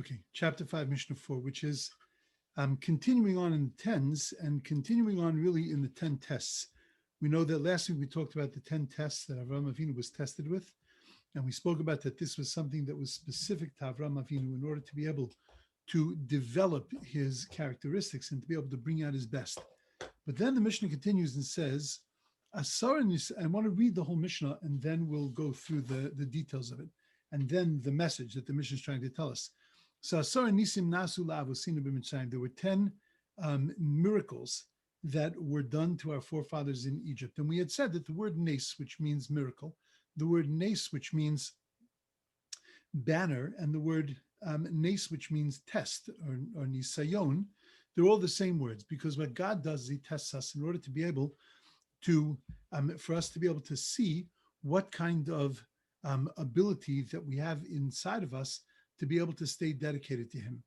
Okay, chapter 5, Mishnah 4, which is continuing on in the tens and continuing on really in the 10 tests. We know that last week we talked about the 10 tests that Avraham Avinu was tested with, and we spoke about that this was something that was specific to Avraham Avinu in order to be able to develop his characteristics and to be able to bring out his best. But then the Mishnah continues and says, I want to read the whole Mishnah and then we'll go through the details of it. And then the message that the Mishnah is trying to tell us. So there were 10 miracles that were done to our forefathers in Egypt. And we had said that the word nes, which means miracle, the word nes, which means banner, and the word nes, which means test or nisayon, they're all the same words, because what God does is he tests us in order to be able to, for us to be able to see what kind of ability that we have inside of us to be able to stay dedicated to him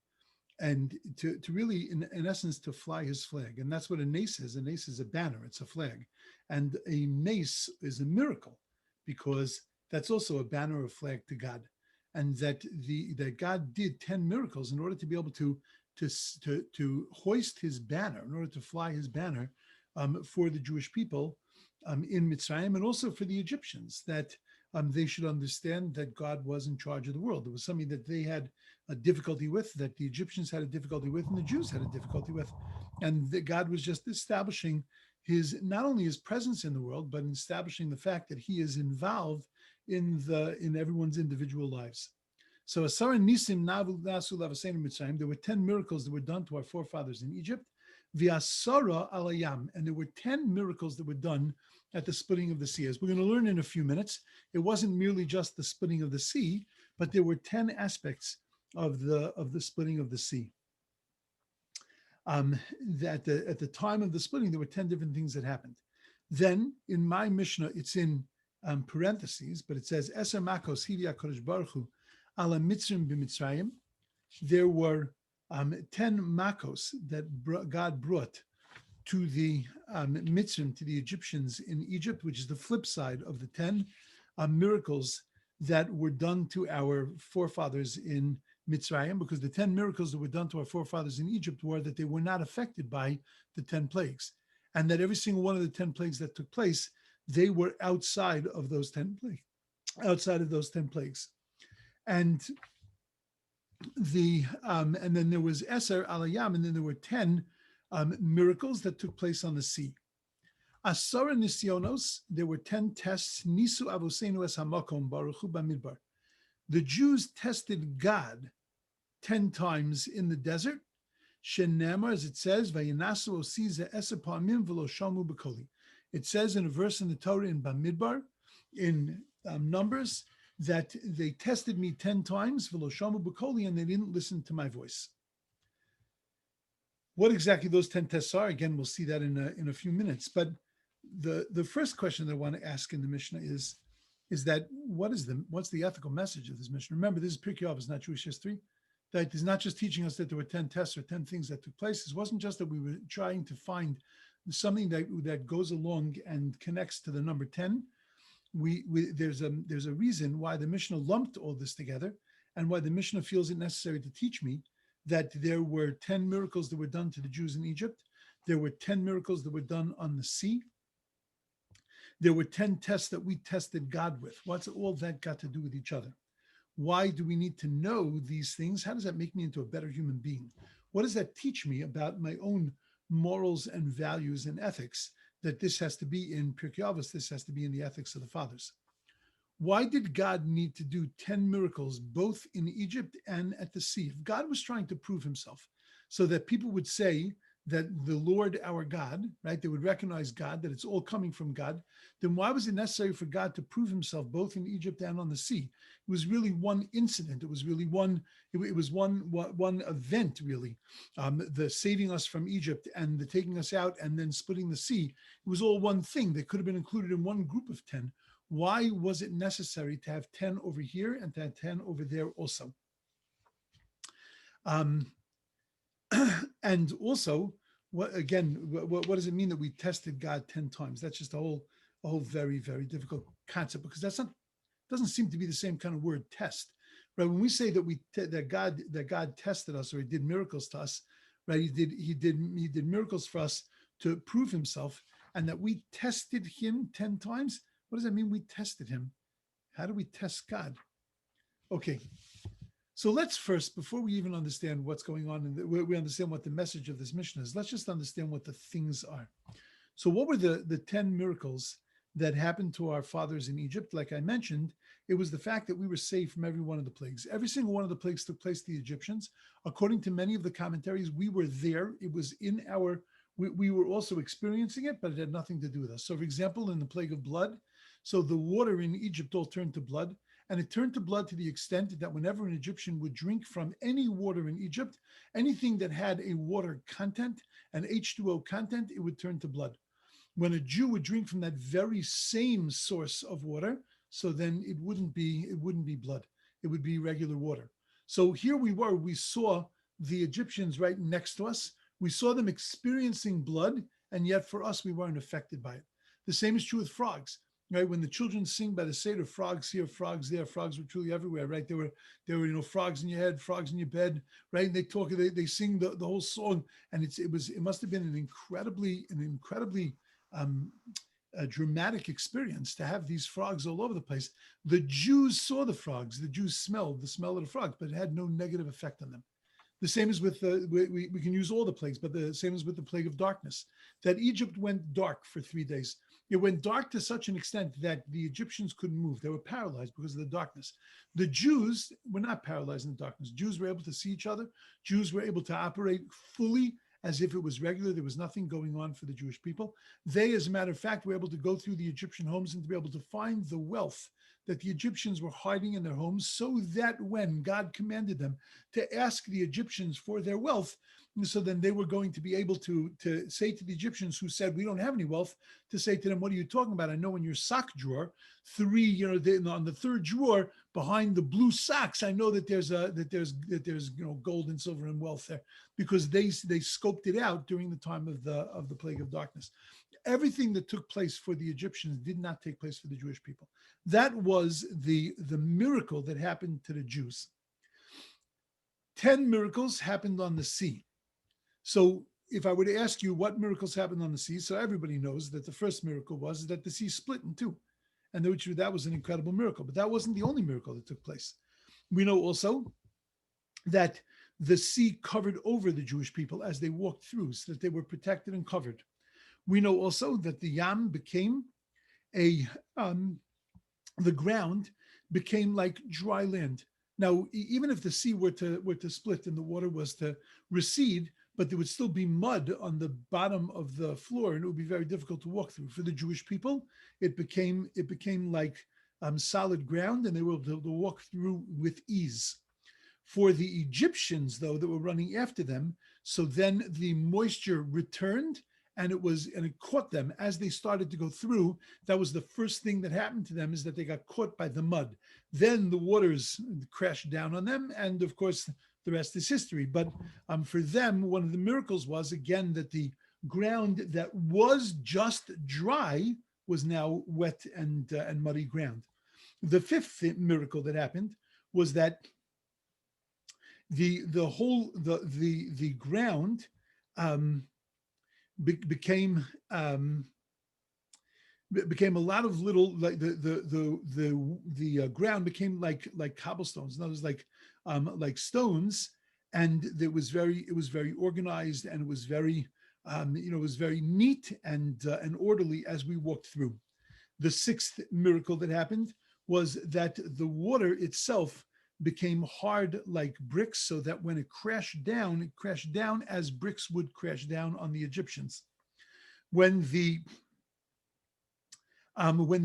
and to really, in essence, to fly his flag. And that's what a nace is. A nace is a banner, it's a flag. And a nace is a miracle because that's also a banner or flag to God. And that God did 10 miracles in order to be able to hoist his banner, in order to fly his banner for the Jewish people in Mitzrayim, and also for the Egyptians, that they should understand that God was in charge of the world. It was something that they had a difficulty with, that the Egyptians had a difficulty with, and the Jews had a difficulty with. And that God was just establishing not only his presence in the world, but establishing the fact that he is involved in everyone's individual lives. So Asara Nisim Navu Nasu Lavaseinu Mitzrayim, there were 10 miracles that were done to our forefathers in Egypt, V'asara alayam, and there were 10 miracles that were done at the splitting of the sea. As we're going to learn in a few minutes, it wasn't merely just the splitting of the sea, but there were 10 aspects of the splitting of the sea. At the time of the splitting, there were 10 different things that happened. Then in my Mishnah, it's in parentheses, but it says, Eser Makos Hivi HaKadosh Baruch Hu ala Mitzrim b'Mitzrayim. There were 10 makos that God brought to the Mitzrim, to the Egyptians in Egypt, which is the flip side of the 10 miracles that were done to our forefathers in Mitzrayim, because the 10 miracles that were done to our forefathers in Egypt were that they were not affected by the 10 plagues, and that every single one of the 10 plagues that took place, they were outside of those 10 plagues, And and then there was Eser Alayam, and then there were 10 miracles that took place on the sea. Asara Nisyonos, there were 10 tests. Nisu Avosenu es Hamakom Baruchu Bamidbar. The Jews tested God 10 times in the desert. Shenamar, as it says, Vayinasu Osiza Eser Pamim V'lo Shamu B'Koli. It says in a verse in the Torah in Bamidbar, in Numbers, that they tested me 10 times, V'lo Shamu B'Koli, and they didn't listen to my voice. What exactly those 10 tests are, again, we'll see that in a few minutes. But the first question that I want to ask in the Mishnah is that what's the ethical message of this Mishnah? Remember, this is Pirkei Avos, not Jewish history. That is not just teaching us that there were 10 tests or 10 things that took place. It wasn't just that we were trying to find something that goes along and connects to the number 10. There's a reason why the Mishnah lumped all this together, and why the Mishnah feels it necessary to teach me that there were 10 miracles that were done to the Jews in Egypt. There were 10 miracles that were done on the sea. There were 10 tests that we tested God with. What's all that got to do with each other? Why do we need to know these things? How does that make me into a better human being? What does that teach me about my own morals and values and ethics? That this has to be in Pirkei Avos, this has to be in the ethics of the fathers. Why did God need to do 10 miracles both in Egypt and at the sea? If God was trying to prove himself so that people would say that the Lord our God, right, they would recognize God, that it's all coming from God, then why was it necessary for God to prove himself both in Egypt and on the sea? It was really one incident. It was really one event, really. The saving us from Egypt and the taking us out and then splitting the sea. It was all one thing. They could have been included in one group of 10. Why was it necessary to have 10 over here and to have 10 over there also? And also, what does it mean that we tested God 10 times? That's just a whole very, very difficult concept, because doesn't seem to be the same kind of word, test. right? When we say that God tested us, or he did miracles to us, right? He did miracles for us to prove himself, and that we tested him 10 times. What does that mean? We tested him. How do we test God? Okay. So let's first, before we even understand what's going on, and we understand what the message of this mission is, let's just understand what the things are. So what were the 10 miracles that happened to our fathers in Egypt? Like I mentioned, it was the fact that we were saved from every one of the plagues. Every single one of the plagues took place to the Egyptians. According to many of the commentaries, we were there. It was in we were also experiencing it, but it had nothing to do with us. So for example, in the plague of blood, so the water in Egypt all turned to blood. And it turned to blood to the extent that whenever an Egyptian would drink from any water in Egypt, anything that had a water content, an H2O content, it would turn to blood. When a Jew would drink from that very same source of water, so then it wouldn't be blood. It would be regular water. So here we saw the Egyptians right next to us. We saw them experiencing blood, and yet for us, we weren't affected by it. The same is true with frogs. Right, when the children sing by the Seder, frogs here, frogs there, frogs were truly everywhere. Right, there were frogs in your head, frogs in your bed. Right, and they sing the whole song, and it must have been an incredibly a dramatic experience to have these frogs all over the place. The Jews saw the frogs. The Jews smelled the smell of the frogs, but it had no negative effect on them. The same as with we can use all the plagues, but the same as with the plague of darkness. That Egypt went dark for 3 days. It went dark to such an extent that the Egyptians couldn't move. They were paralyzed because of the darkness. The Jews were not paralyzed in the darkness. Jews were able to see each other. Jews were able to operate fully as if it was regular. There was nothing going on for the Jewish people. They, as a matter of fact, were able to go through the Egyptian homes and to be able to find the wealth that the Egyptians were hiding in their homes, so that when God commanded them to ask the Egyptians for their wealth, so then they were going to be able to say to the Egyptians who said, we don't have any wealth, to say to them, what are you talking about? I know in your sock drawer, on the third drawer behind the blue socks, I know that there's gold and silver and wealth there, because they scoped it out during the time of the plague of darkness. Everything that took place for the Egyptians did not take place for the Jewish people. That was the miracle that happened to the Jews. 10 miracles happened on the sea. So if I were to ask you what miracles happened on the sea, so everybody knows that the first miracle was that the sea split in two. And that was an incredible miracle, but that wasn't the only miracle that took place. We know also that the sea covered over the Jewish people as they walked through, so that they were protected and covered. We know also that the Yam became the ground became like dry land. Now, even if the sea were to split and the water was to recede, but there would still be mud on the bottom of the floor, and it would be very difficult to walk through. For the Jewish people, it became like solid ground, and they were able to walk through with ease. For the Egyptians, though, that were running after them, so then the moisture returned, and it caught them as they started to go through. That was the first thing that happened to them, is that they got caught by the mud. Then the waters crashed down on them, and of course, the rest is history. But for them, one of the miracles was, again, that the ground that was just dry was now wet and muddy ground. The fifth miracle that happened was that the ground became a lot of little, like the ground became like cobblestones. In other words, like stones, and it was very organized, and it was very neat and orderly as we walked through. The sixth miracle that happened was that the water itself became hard like bricks, so that when it crashed down as bricks would crash down on the Egyptians. When the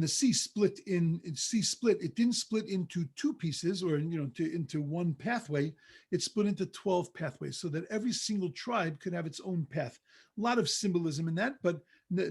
sea split, it didn't split into two pieces or into one pathway. It split into 12 pathways, so that every single tribe could have its own path. A lot of symbolism in that, but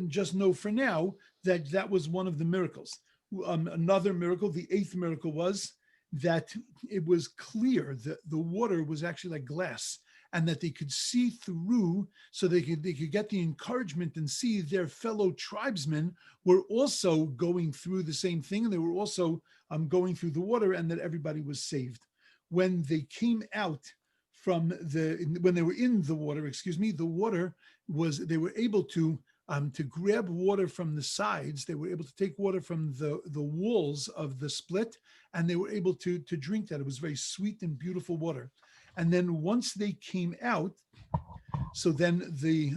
just know for now that was one of the miracles. Another miracle, the eighth miracle, was that it was clear that the water was actually like glass, and that they could see through, so they could get the encouragement and see their fellow tribesmen were also going through the same thing, and they were also going through the water, and that everybody was saved. when they came out when they were in the water, the water they were able to grab water from the sides. They were able to take water from the walls of the split, and they were able to drink that. It was very sweet and beautiful water. And then once they came out, so then the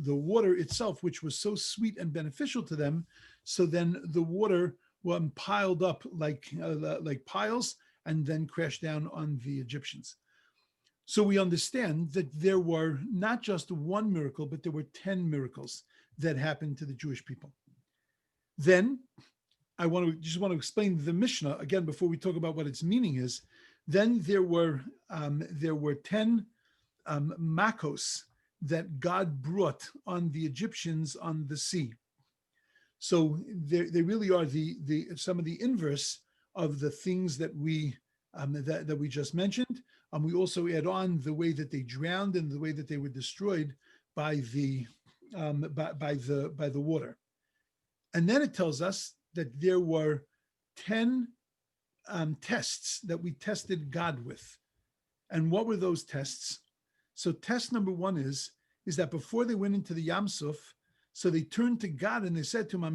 water itself, which was so sweet and beneficial to them, so then the water piled up like piles and then crashed down on the Egyptians. So we understand that there were not just one miracle, but there were 10 miracles that happened to the Jewish people. Then I just want to explain the Mishnah again before we talk about what its meaning is. Then there were 10 makos that God brought on the Egyptians on the sea. So they really are some of the inverse of the things that we just mentioned. We also add on the way that they drowned and the way that they were destroyed by the water. And then it tells us that there were 10 tests that we tested God with. And what were those tests? So test number one is that before they went into the Yamself, so they turned to God and they said to him,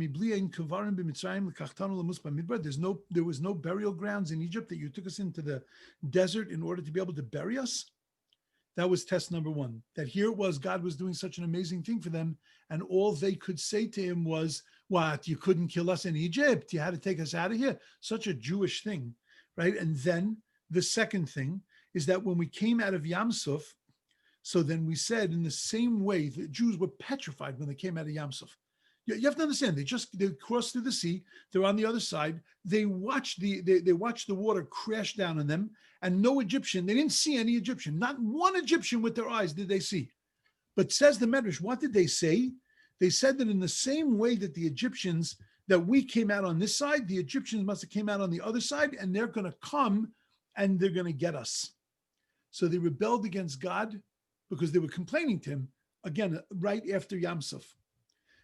there was no burial grounds in Egypt, that you took us into the desert in order to be able to bury us. That was test number one, that here it was, God was doing such an amazing thing for them, and all they could say to him was, what, you couldn't kill us in Egypt? You had to take us out of here? Such a Jewish thing, right? And then the second thing is that when we came out of Yamsuf, so then we said, in the same way, the Jews were petrified when they came out of Yamsuf. You have to understand, they crossed through the sea, they're on the other side, they watched the water crash down on them, and no Egyptian, they didn't see any Egyptian, not one Egyptian with their eyes did they see. But says the Medrash, what did they say? They said that in the same way that the Egyptians, that we came out on this side, the Egyptians must have came out on the other side, and they're going to come and they're going to get us. So they rebelled against God because they were complaining to him, again, right after Yamsuf.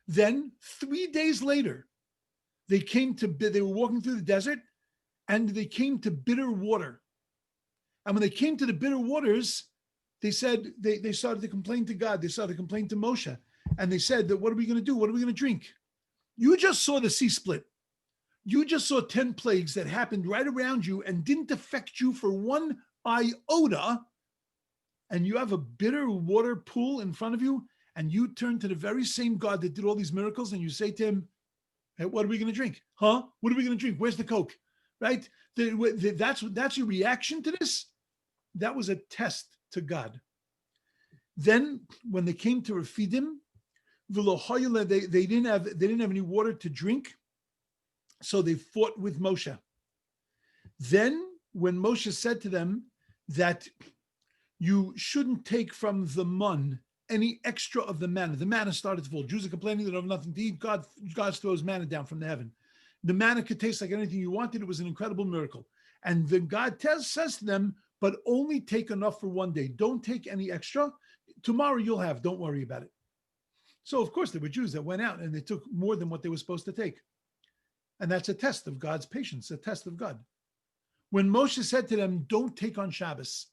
Then 3 days later, they were walking through the desert, and they came to bitter water. And when they came to the bitter waters, they said, they started to complain to God. They started to complain to Moshe. And they said, that what are we going to do? What are we going to drink? You just saw the sea split. You just saw 10 plagues that happened right around you and didn't affect you for one iota. And you have a bitter water pool in front of you, and you turn to the very same God that did all these miracles, and you say to him, hey, what are we going to drink? Huh? What are we going to drink? Where's the Coke? Right? That's your reaction to this? That was a test to God. Then when they came to Refidim, they didn't have any water to drink, so they fought with Moshe. Then when Moshe said to them that you shouldn't take from the mun any extra of the manna started to fall. Jews are complaining they don't have nothing to eat. God throws manna down from the heaven. The manna could taste like anything you wanted. It was an incredible miracle. And then God says to them, but only take enough for one day. Don't take any extra. Tomorrow you'll have, don't worry about it. So of course there were Jews that went out and they took more than what they were supposed to take. And that's a test of God's patience, a test of God. When Moshe said to them, don't take on Shabbos,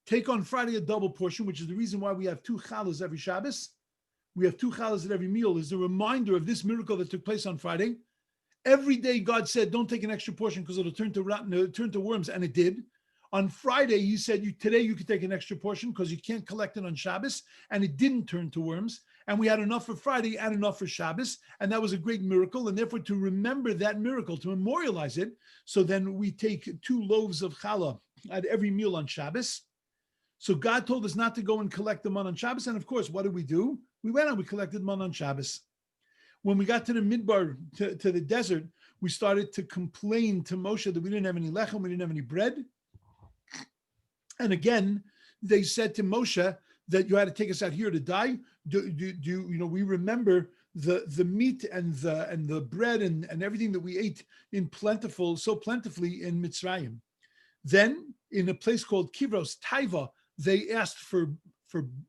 take on Friday a double portion, which is the reason why we have 2 challahs every Shabbos. We have 2 challahs at every meal, is a reminder of this miracle that took place on Friday. Every day God said, don't take an extra portion because it'll turn to worms, and it did. On Friday, he said, today you could take an extra portion because you can't collect it on Shabbos, and it didn't turn to worms. And we had enough for Friday and enough for Shabbos, and that was a great miracle. And therefore, to remember that miracle, to memorialize it, so then we take 2 loaves of challah at every meal on Shabbos. So God told us not to go and collect the man on Shabbos. And of course, what did we do? We went and we collected man on Shabbos. When we got to the midbar, to the desert, we started to complain to Moshe that we didn't have any lechem, we didn't have any bread. And again, they said to Moshe that you had to take us out here to die. We remember the meat and the bread and everything that we ate so plentifully in Mitzrayim. Then in a place called Kivros, Taiva, they asked for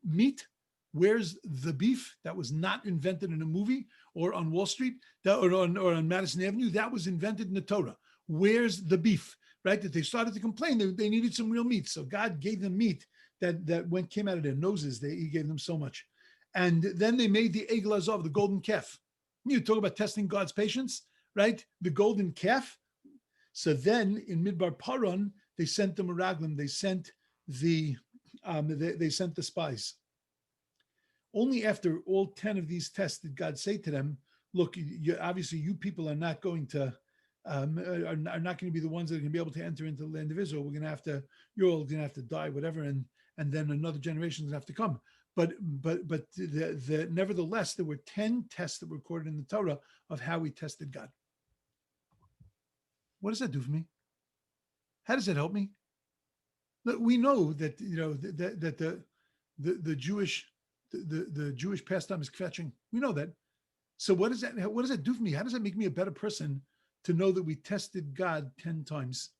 meat. Where's the beef? That was not invented in a movie or on Wall Street or on Madison Avenue. That was invented in the Torah. Where's the beef? right? That they started to complain. They needed some real meat. So God gave them meat that came out of their noses. He gave them so much. And then they made the Egel Azov, the golden calf. You talk about testing God's patience, right? The golden calf. So then in Midbar Paran, they sent the Meraglim, they sent they sent the spies. Only after all 10 of these tests did God say to them, look, obviously you people are not going to are not going to be the ones that are going to be able to enter into the land of Israel. You're all going to have to die, whatever, and then another generation is going to have to come. But nevertheless, there were 10 tests that were recorded in the Torah of how we tested God. What does that do for me? How does that help me? We know that the Jewish pastime is kvetching. We know that. So what does that do for me? How does that make me a better person to know that we tested God 10 times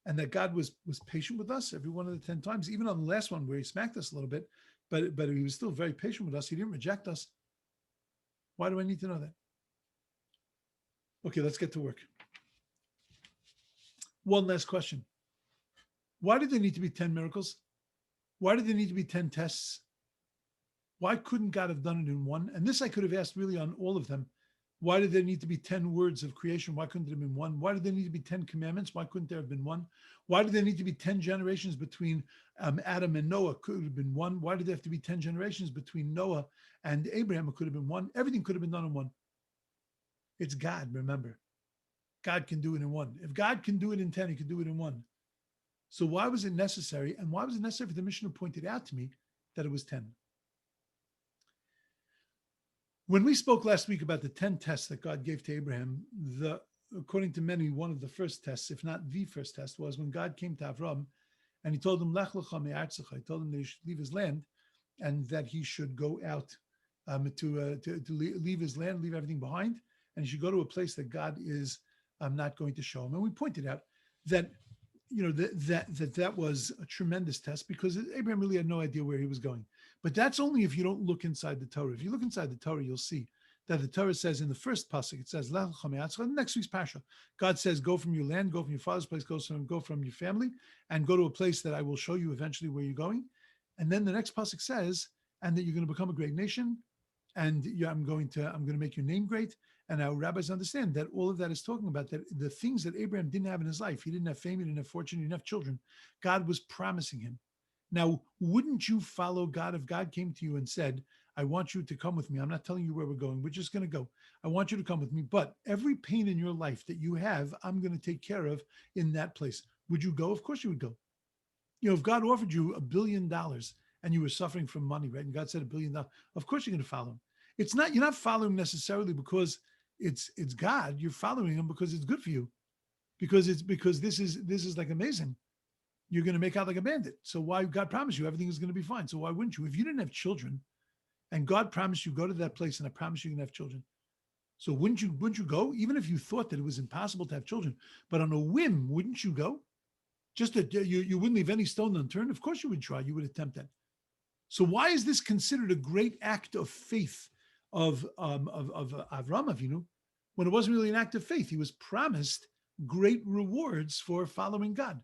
and that God was patient with us every one of the 10 times, even on the last one where he smacked us a little bit, but he was still very patient with us. He didn't reject us. Why do I need to know that? Okay, let's get to work. One last question. Why did there need to be 10 miracles? Why did there need to be 10 tests? Why couldn't God have done it in one? And this I could have asked really on all of them. Why did there need to be 10 words of creation? Why couldn't there have been one? Why did there need to be 10 commandments? Why couldn't there have been one? Why did there need to be 10 generations between Adam and Noah? Could have been one. Why did there have to be 10 generations between Noah and Abraham? It could have been one. Everything could have been done in one. It's God, remember. God can do it in one. If God can do it in 10, he can do it in one. So why was it necessary? And why was it necessary for the Mishnah pointed out to me that it was 10? When we spoke last week about the 10 tests that God gave to Abraham, according to many, one of the first tests, if not the first test, was when God came to Avram and he told him, Lech lecha me'artzecha. He told him that he should leave his land and that he should go out to leave his land, leave everything behind, and he should go to a place that God is not going to show him. And we pointed out that that was a tremendous test because Abraham really had no idea where he was going. But that's only if you don't look inside the Torah. If you look inside the Torah, you'll see that the Torah says in the first pasuk, it says, next week's Pasha, God says, go from your land, go from your father's place, go from your family, and go to a place that I will show you eventually where you're going. And then the next pasuk says, and that you're going to become a great nation, and I'm going to make your name great. And our rabbis understand that all of that is talking about that the things that Abraham didn't have in his life, he didn't have fame, he didn't have fortune, he didn't have children, God was promising him. Now, wouldn't you follow God if God came to you and said, I want you to come with me. I'm not telling you where we're going. We're just going to go. I want you to come with me. But every pain in your life that you have, I'm going to take care of in that place. Would you go? Of course you would go. If God offered you $1 billion and you were suffering from money, right? And God said $1 billion, of course you're going to follow him. You're not following necessarily because it's God. You're following him because it's good for you. Because this is like amazing. You're going to make out like a bandit. So why? God promised you everything is going to be fine. So why wouldn't you? If you didn't have children and God promised you go to that place and I promise you're going to have children. So wouldn't you go? Even if you thought that it was impossible to have children, but on a whim, wouldn't you go? Just that you wouldn't leave any stone unturned. Of course you would try. You would attempt that. So why is this considered a great act of faith of Avram Avinu when it wasn't really an act of faith? He was promised great rewards for following God.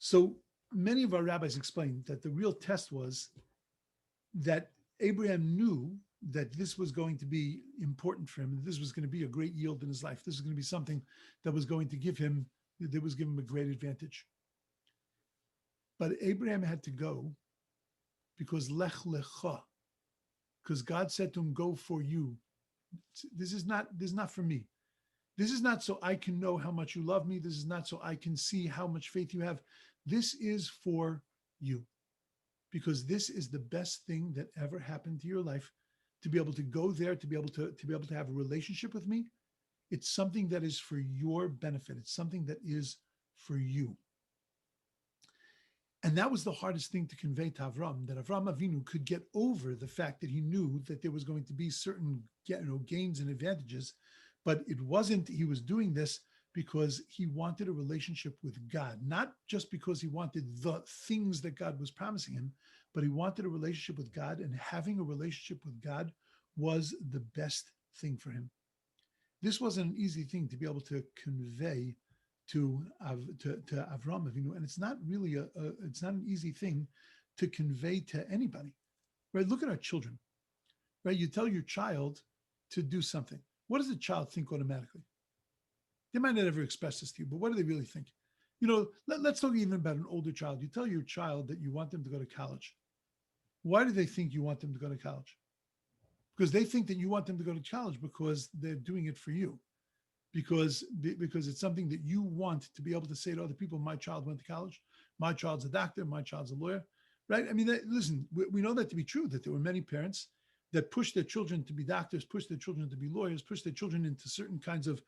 So many of our rabbis explained that the real test was that Abraham knew that this was going to be important for him. This was going to be a great yield in his life. This was going to be something that was going to give him a great advantage. But Abraham had to go because lech lecha, because God said to him, go for you. This is not for me. This is not so I can know how much you love me. This is not so I can see how much faith you have. This is for you, because this is the best thing that ever happened to your life. To be able to go there, to be able to have a relationship with me, it's something that is for your benefit. It's something that is for you. And that was the hardest thing to convey to Avram, that Avram Avinu could get over the fact that he knew that there was going to be certain gains and advantages, but it wasn't, he was doing this because he wanted a relationship with God, not just because he wanted the things that God was promising him, but he wanted a relationship with God, and having a relationship with God was the best thing for him. This wasn't an easy thing to be able to convey to Avram Avinu, and it's not really it's not an easy thing to convey to anybody, right? Look at our children, right? You tell your child to do something. What does the child think automatically? They might not ever express this to you, but what do they really think? Let's talk even about an older child. You tell your child that you want them to go to college. Why do they think you want them to go to college? Because they think that you want them to go to college because they're doing it for you. Because it's something that you want to be able to say to other people, my child went to college, my child's a doctor, my child's a lawyer, right? I mean, listen, we know that to be true, that there were many parents that pushed their children to be doctors, pushed their children to be lawyers, pushed their children into certain kinds of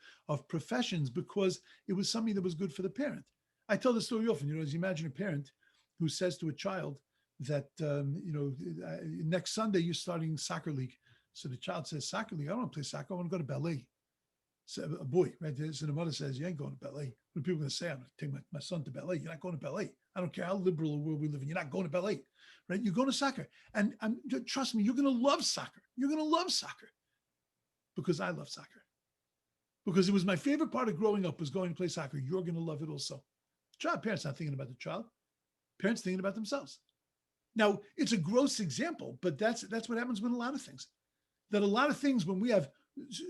professions because it was something that was good for the parent. I tell this story often, as you imagine a parent who says to a child that, next Sunday you're starting soccer league. So the child says, soccer league, I don't want to play soccer, I want to go to ballet. So a boy, right? So the mother says, you ain't going to ballet. What are people going to say? I'm going to take my son to ballet. You're not going to ballet. I don't care how liberal a world we live in. You're not going to ballet, right? You're going to soccer. And trust me, you're going to love soccer. You're going to love soccer because I love soccer. Because it was my favorite part of growing up was going to play soccer. You're going to love it also. Parents not thinking about the child. Parents thinking about themselves. Now, it's a gross example, but that's what happens with a lot of things. That a lot of things, when we have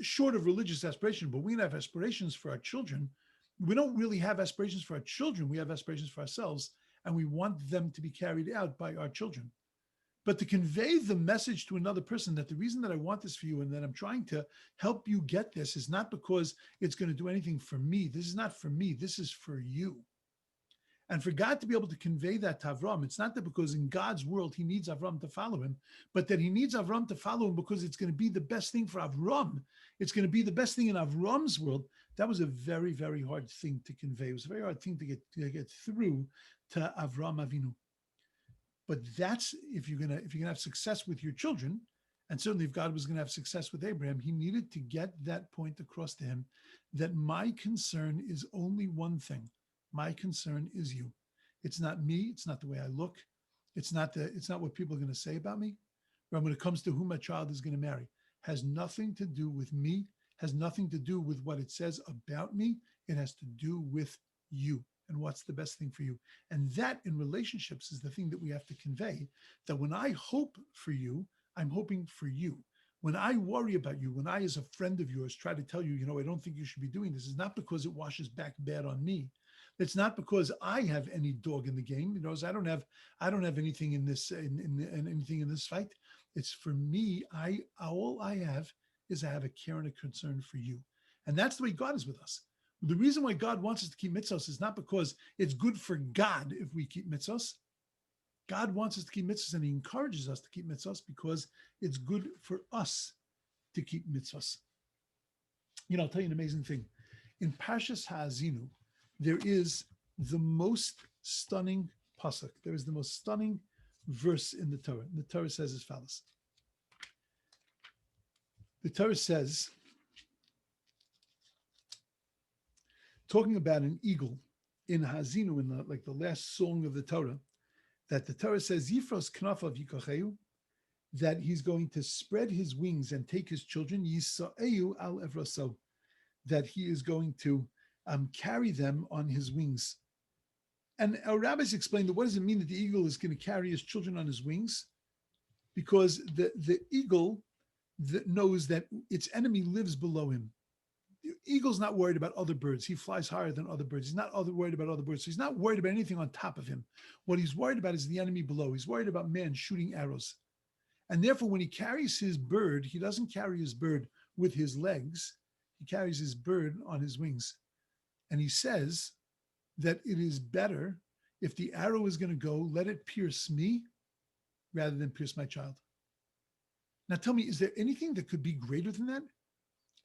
short of religious aspiration, but we have aspirations for our children, we don't really have aspirations for our children. We have aspirations for ourselves, and we want them to be carried out by our children. But to convey the message to another person that the reason that I want this for you and that I'm trying to help you get this is not because it's going to do anything for me. This is not for me. This is for you. And for God to be able to convey that to Avram, it's not that because in God's world, he needs Avram to follow him, but that he needs Avram to follow him because it's going to be the best thing for Avram. It's going to be the best thing in Avram's world. That was a very, very hard thing to convey. It was a very hard thing to get through to Avram Avinu. But that's if you're gonna have success with your children, and certainly if God was going to have success with Abraham, he needed to get that point across to him that my concern is only one thing. My concern is you. It's not me. It's not the way I look. It's not what people are going to say about me. But when it comes to who my child is going to marry, has nothing to do with me, has nothing to do with what it says about me. It has to do with you and what's the best thing for you. And that in relationships is the thing that we have to convey, that when I hope for you, I'm hoping for you. When I worry about you, when I, as a friend of yours, try to tell you, I don't think you should be doing this, it's not because it washes back bad on me. It's not because I have any dog in the game. I don't have anything in this anything in this fight. It's for me. All I have is I have a care and a concern for you, and that's the way God is with us. The reason why God wants us to keep mitzvos is not because it's good for God if we keep mitzvos. God wants us to keep mitzvos, and He encourages us to keep mitzvos because it's good for us to keep mitzvos. I'll tell you an amazing thing. In Parshas Ha'azinu, there is the most stunning pasuk. There is the most stunning verse in the Torah. The Torah says as follows. The Torah says, talking about an eagle in Ha'azinu, in the last song of the Torah, that the Torah says, Yifros knafav yikacheyu, that he's going to spread his wings and take his children, Yisa'eyu al evraso, that he is going to carry them on his wings. And our rabbis explained that what does it mean that the eagle is going to carry his children on his wings? Because the eagle that knows that its enemy lives below him. The eagle's not worried about other birds. He flies higher than other birds. He's not worried about other birds. So he's not worried about anything on top of him. What he's worried about is the enemy below. He's worried about man shooting arrows. And therefore, when he carries his bird, he doesn't carry his bird with his legs. He carries his bird on his wings. And he says that it is better if the arrow is going to go, let it pierce me rather than pierce my child. Now tell me, is there anything that could be greater than that?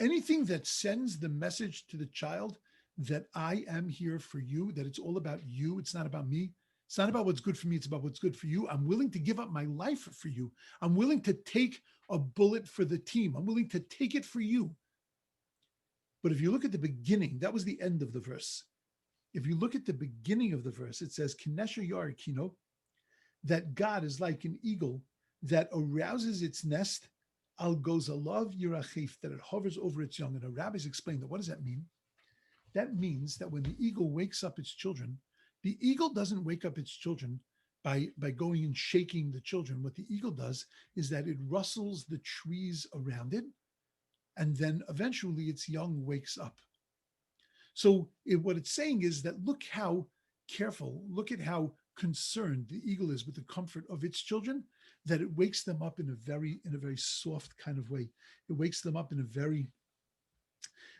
Anything that sends the message to the child that I am here for you, that it's all about you, it's not about me. It's not about what's good for me, it's about what's good for you. I'm willing to give up my life for you. I'm willing to take a bullet for the team. I'm willing to take it for you. But if you look at the beginning, that was the end of the verse. If you look at the beginning of the verse, it says, Kinesha Yar Kino, that God is like an eagle that arouses its nest Al goes alav yirachif, that it hovers over its young. And the rabbis explain that. What does that mean? That means that when the eagle wakes up its children, the eagle doesn't wake up its children by going and shaking the children. What the eagle does is that it rustles the trees around it, and then eventually its young wakes up. So what it's saying is that look how careful, look at how concerned the eagle is with the comfort of its children, that it wakes them up in a very soft kind of way. It wakes them up in a very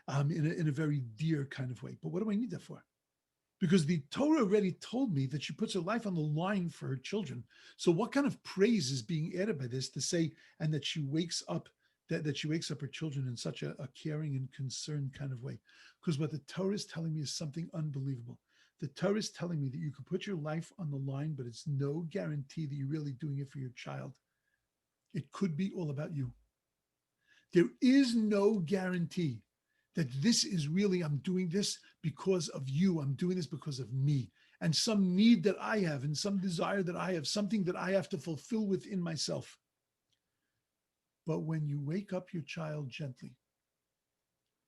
in a very dear kind of way. But what do I need that for? Because the Torah already told me that she puts her life on the line for her children. So what kind of praise is being added by this to say, and that she wakes up, that she wakes up her children in such a caring and concerned kind of way? Because what the Torah is telling me is something unbelievable. The Torah is telling me that you can put your life on the line, but it's no guarantee that you're really doing it for your child. It could be all about you. There is no guarantee that this is really, I'm doing this because of you. I'm doing this because of me and some need that I have and some desire that I have, something that I have to fulfill within myself. But when you wake up your child gently,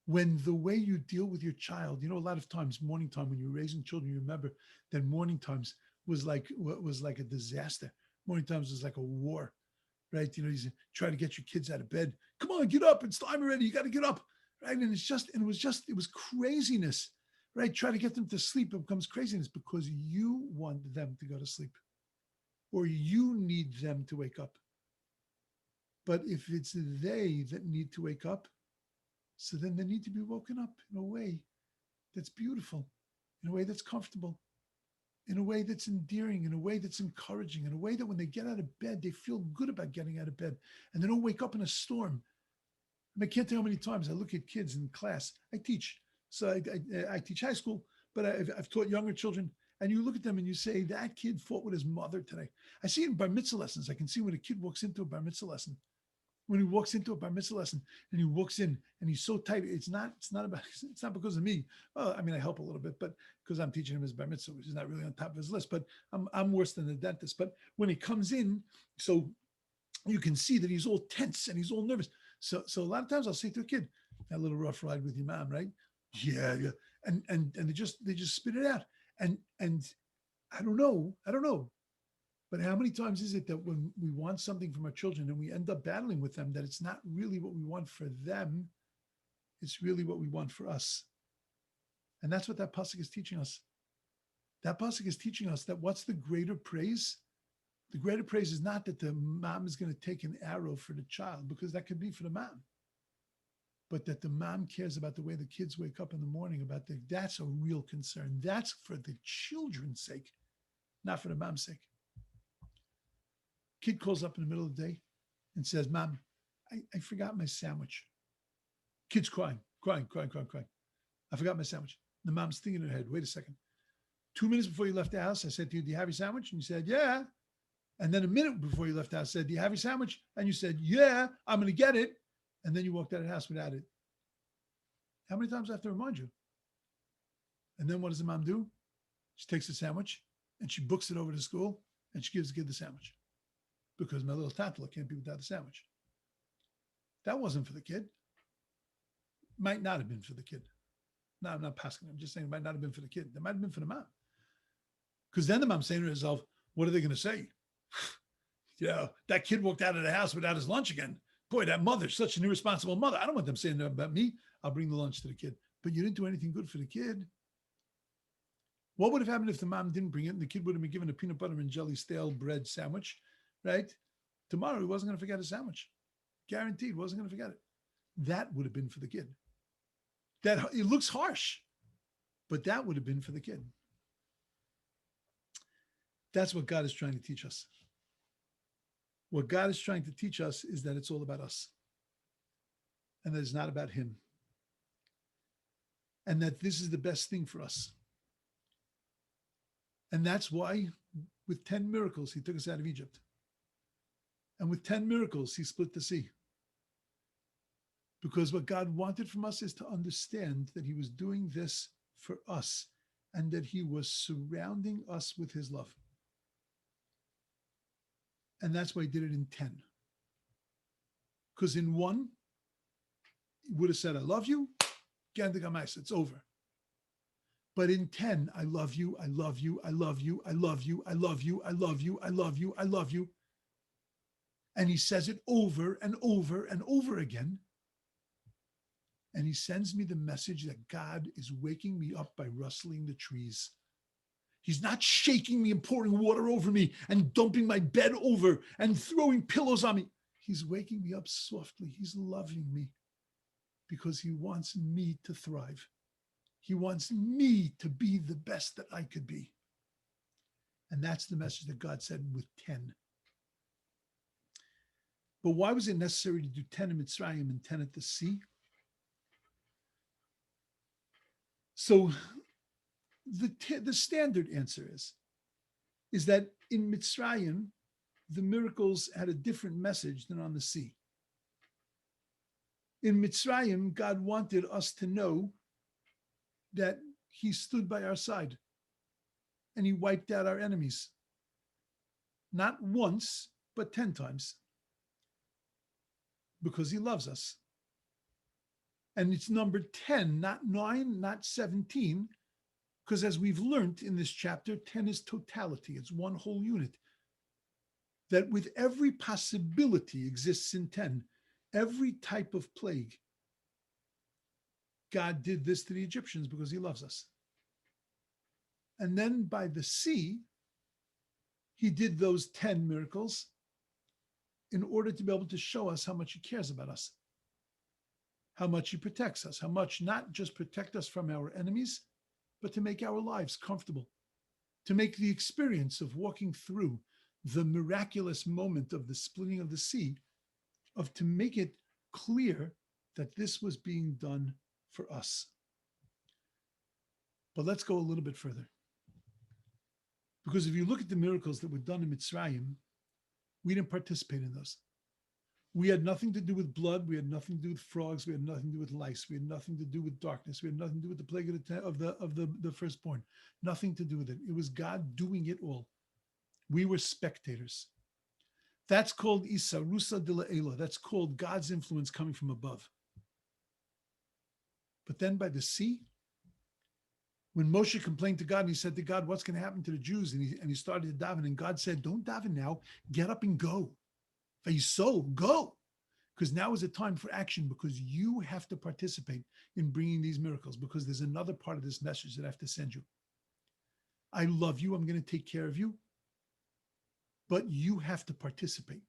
when the way you deal with your child, a lot of times morning time when you're raising children, you remember that morning times was like a disaster. Morning times was like a war, right? You try to get your kids out of bed. Come on, get up. It's time already. You got to get up. Right. And it was craziness, right? Try to get them to sleep. It becomes craziness because you want them to go to sleep or you need them to wake up. But if it's they that need to wake up, so then they need to be woken up in a way that's beautiful, in a way that's comfortable, in a way that's endearing, in a way that's encouraging, in a way that when they get out of bed, they feel good about getting out of bed and they don't wake up in a storm. I can't tell you how many times I look at kids in class. I teach. So I teach high school, but I've taught younger children. And you look at them and you say, that kid fought with his mother today. I see it in bar mitzvah lessons. I can see when a kid walks into a bar mitzvah lesson. When he walks into a bar mitzvah lesson and he walks in and he's so tight, it's not because of me. Well, I mean, I help a little bit, but because I'm teaching him his bar mitzvah, which is not really on top of his list, but I'm worse than the dentist. But when he comes in, so you can see that he's all tense and he's all nervous. So a lot of times I'll say to a kid, that little rough ride with your mom, right? Yeah. And they just spit it out. And I don't know. But how many times is it that when we want something from our children and we end up battling with them, that it's not really what we want for them, it's really what we want for us. And that's what that pasuk is teaching us. That pasuk is teaching us that what's the greater praise? The greater praise is not that the mom is going to take an arrow for the child, because that could be for the mom, but that the mom cares about the way the kids wake up in the morning, that's a real concern. That's for the children's sake, not for the mom's sake. Kid calls up in the middle of the day and says, Mom, I forgot my sandwich. Kid's crying. I forgot my sandwich. The mom's thinking in her head, wait a second. 2 minutes before you left the house, I said to you, do you have your sandwich? And you said, yeah. And then a minute before you left the house, I said, do you have your sandwich? And you said, yeah, I'm going to get it. And then you walked out of the house without it. How many times do I have to remind you? And then what does the mom do? She takes the sandwich and she books it over to school and she gives the kid the sandwich, because my little tattler can't be without the sandwich. That wasn't for the kid. Might not have been for the kid. No, I'm not passing. I'm just saying it might not have been for the kid. It might have been for the mom. Because then the mom's saying to herself, what are they going to say? That kid walked out of the house without his lunch again. Boy, that mother's such an irresponsible mother. I don't want them saying that about me. I'll bring the lunch to the kid. But you didn't do anything good for the kid. What would have happened if the mom didn't bring it and the kid would have been given a peanut butter and jelly stale bread sandwich, right? Tomorrow he wasn't going to forget his sandwich. Guaranteed, wasn't going to forget it. That would have been for the kid. That it looks harsh, but that would have been for the kid. That's what God is trying to teach us. What God is trying to teach us is that it's all about us, and that it's not about him, and that this is the best thing for us. And that's why with 10 miracles, he took us out of Egypt. And with 10 miracles, he split the sea. Because what God wanted from us is to understand that he was doing this for us and that he was surrounding us with his love. And that's why he did it in 10. Because in one, he would have said, I love you, it's over. But in 10, I love you, I love you, I love you, I love you, I love you, I love you, I love you, I love you. And he says it over and over and over again. And he sends me the message that God is waking me up by rustling the trees. He's not shaking me and pouring water over me and dumping my bed over and throwing pillows on me. He's waking me up softly. He's loving me because he wants me to thrive. He wants me to be the best that I could be. And that's the message that God said with 10. But why was it necessary to do 10 in Mitzrayim and 10 at the sea? So the standard answer is that in Mitzrayim, the miracles had a different message than on the sea. In Mitzrayim, God wanted us to know that he stood by our side and he wiped out our enemies. Not once, but 10 times. Because he loves us. And it's number 10, not 9, not 17, because as we've learned in this chapter, 10 is totality. It's one whole unit. That with every possibility exists in 10, every type of plague. God did this to the Egyptians because he loves us. And then by the sea, he did those 10 miracles in order to be able to show us how much he cares about us, how much he protects us, how much not just protect us from our enemies, but to make our lives comfortable, to make the experience of walking through the miraculous moment of the splitting of the sea, to make it clear that this was being done for us. But let's go a little bit further. Because if you look at the miracles that were done in Mitzrayim, we didn't participate in those. We had nothing to do with blood. We had nothing to do with frogs. We had nothing to do with lice. We had nothing to do with darkness. We had nothing to do with the plague of the firstborn. Nothing to do with it. It was God doing it all. We were spectators. That's called Isarusa de la Ela. That's called God's influence coming from above. But then by the sea, when Moshe complained to God and he said to God, what's going to happen to the Jews? And he started to daven, and God said, don't daven now, get up and go. Vayso, go. Because now is the time for action, because you have to participate in bringing these miracles, because there's another part of this message that I have to send you. I love you. I'm going to take care of you. But you have to participate.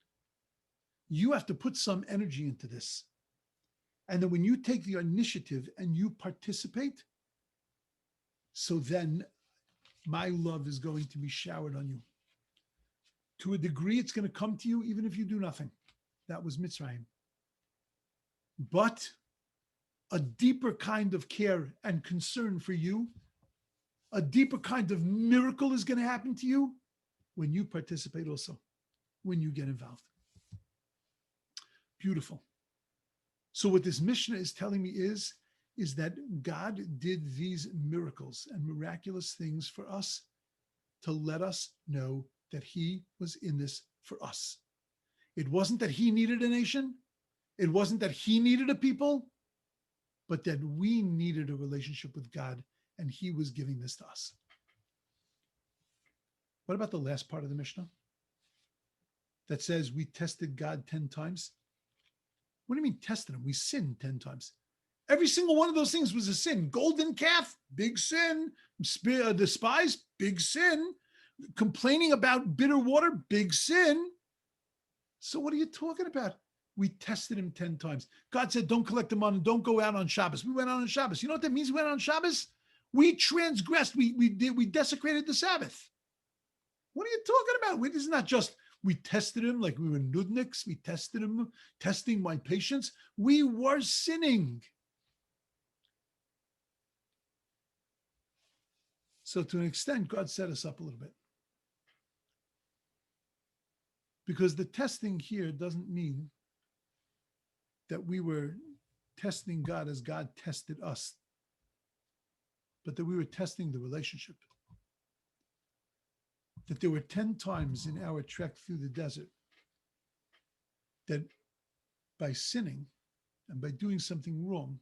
You have to put some energy into this. And then when you take the initiative and you participate, so then my love is going to be showered on you. To a degree, it's going to come to you even if you do nothing. That was Mitzrayim. But a deeper kind of care and concern for you, a deeper kind of miracle is going to happen to you when you participate also, when you get involved. Beautiful. So what this mishna is telling me is that God did these miracles and miraculous things for us to let us know that he was in this for us. It wasn't that he needed a nation. It wasn't that he needed a people, but that we needed a relationship with God, and he was giving this to us. What about the last part of the Mishnah that says we tested God 10 times? What do you mean tested him? We sinned 10 times. Every single one of those things was a sin. Golden calf, big sin. Despise, big sin. Complaining about bitter water, big sin. So what are you talking about? We tested him 10 times. God said, don't collect the money, don't go out on Shabbos. We went out on Shabbos. You know what that means? We went out on Shabbos? We transgressed. We desecrated the Sabbath. What are you talking about? It's not just we tested him like we were nudniks. We tested him, testing my patience. We were sinning. So to an extent, God set us up a little bit. Because the testing here doesn't mean that we were testing God as God tested us, but that we were testing the relationship. That there were 10 times in our trek through the desert that by sinning and by doing something wrong,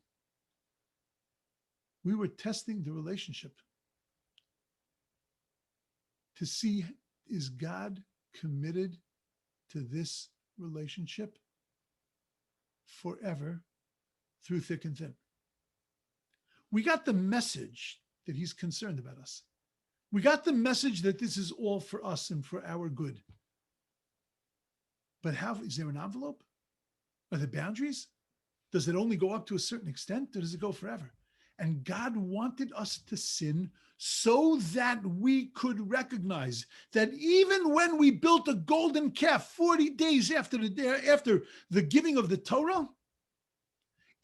we were testing the relationship to see, is God committed to this relationship forever through thick and thin? We got the message that he's concerned about us. We got the message that this is all for us and for our good. But how, is there an envelope? Are there boundaries? Does it only go up to a certain extent, or does it go forever? And God wanted us to sin so that we could recognize that even when we built a golden calf 40 days after the giving of the Torah,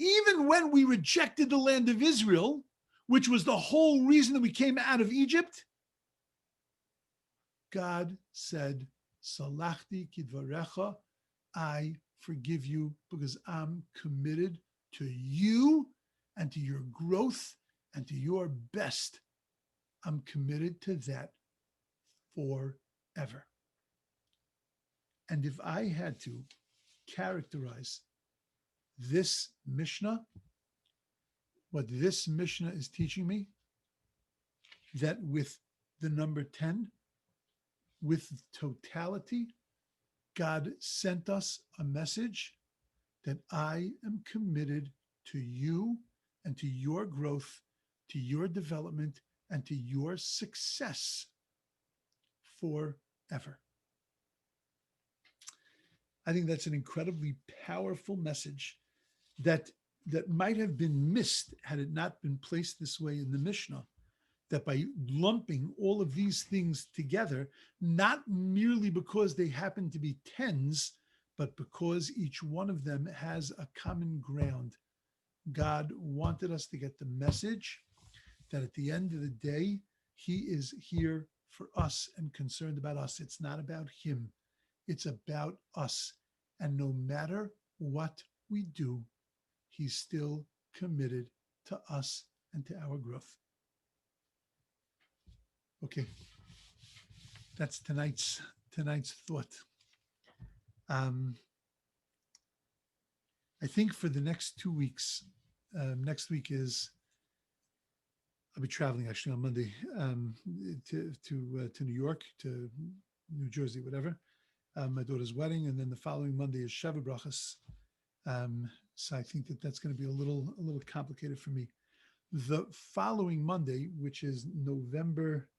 even when we rejected the land of Israel, which was the whole reason that we came out of Egypt, God said, Salachti kidvarecha, I forgive you because I'm committed to you and to your growth and to your best. I'm committed to that forever. And if I had to characterize this mishna, what this mishna is teaching me, that with the number 10, with totality, God sent us a message that I am committed to you and to your growth, to your development, and to your success forever. I think that's an incredibly powerful message that might have been missed had it not been placed this way in the Mishnah, that by lumping all of these things together, not merely because they happen to be tens, but because each one of them has a common ground. God wanted us to get the message that at the end of the day, he is here for us and concerned about us. It's not about him. It's about us. And no matter what we do, he's still committed to us and to our growth. Okay, that's tonight's thought. I think for the next 2 weeks, next week is, I'll be traveling actually on Monday to New York, to New Jersey, whatever. My daughter's wedding, and then the following Monday is Sheva Brachas. So I think that's going to be a little complicated for me. The following Monday, which is November,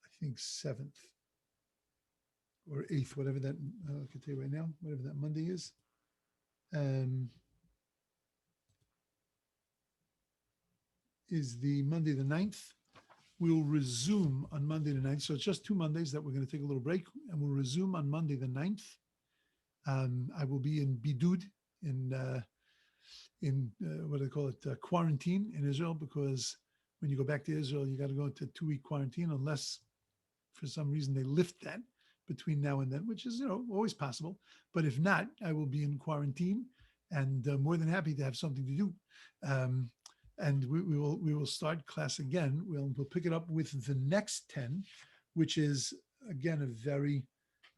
I think 7th or 8th, whatever that, I can tell you right now, whatever that Monday is. Is the Monday the 9th. We'll resume on Monday the 9th. So it's just 2 Mondays that we're going to take a little break, and we'll resume on Monday the 9th. I will be in Bidud, in what do they call it, quarantine in Israel, because when you go back to Israel, you got to go into 2-week quarantine unless for some reason they lift that between now and then, which is, always possible. But if not, I will be in quarantine and more than happy to have something to do. And we will start class again. We'll pick it up with the next 10, which is again a very,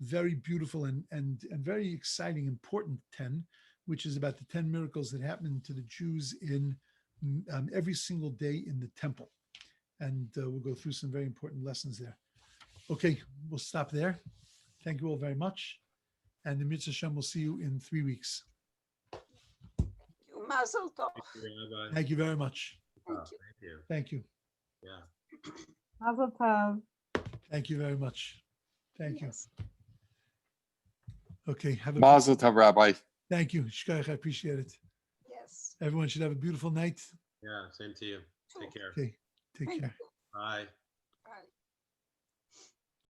very beautiful and very exciting, important 10, which is about the 10 miracles that happened to the Jews in every single day in the temple. And we'll go through some very important lessons there. Okay, we'll stop there. Thank you all very much. And the Mitzvah Shem will see you in 3 weeks. Mazel tov. Thank you very much. Thank you. Yeah. Mazel tov. Thank you very much. Thank you. Okay, have a Mazel tov, Rabbi. Thank you. Shkoyach, I appreciate it. Yes. Everyone should have a beautiful night. Yeah, same to you. Take care. Okay, take care. Bye. Bye.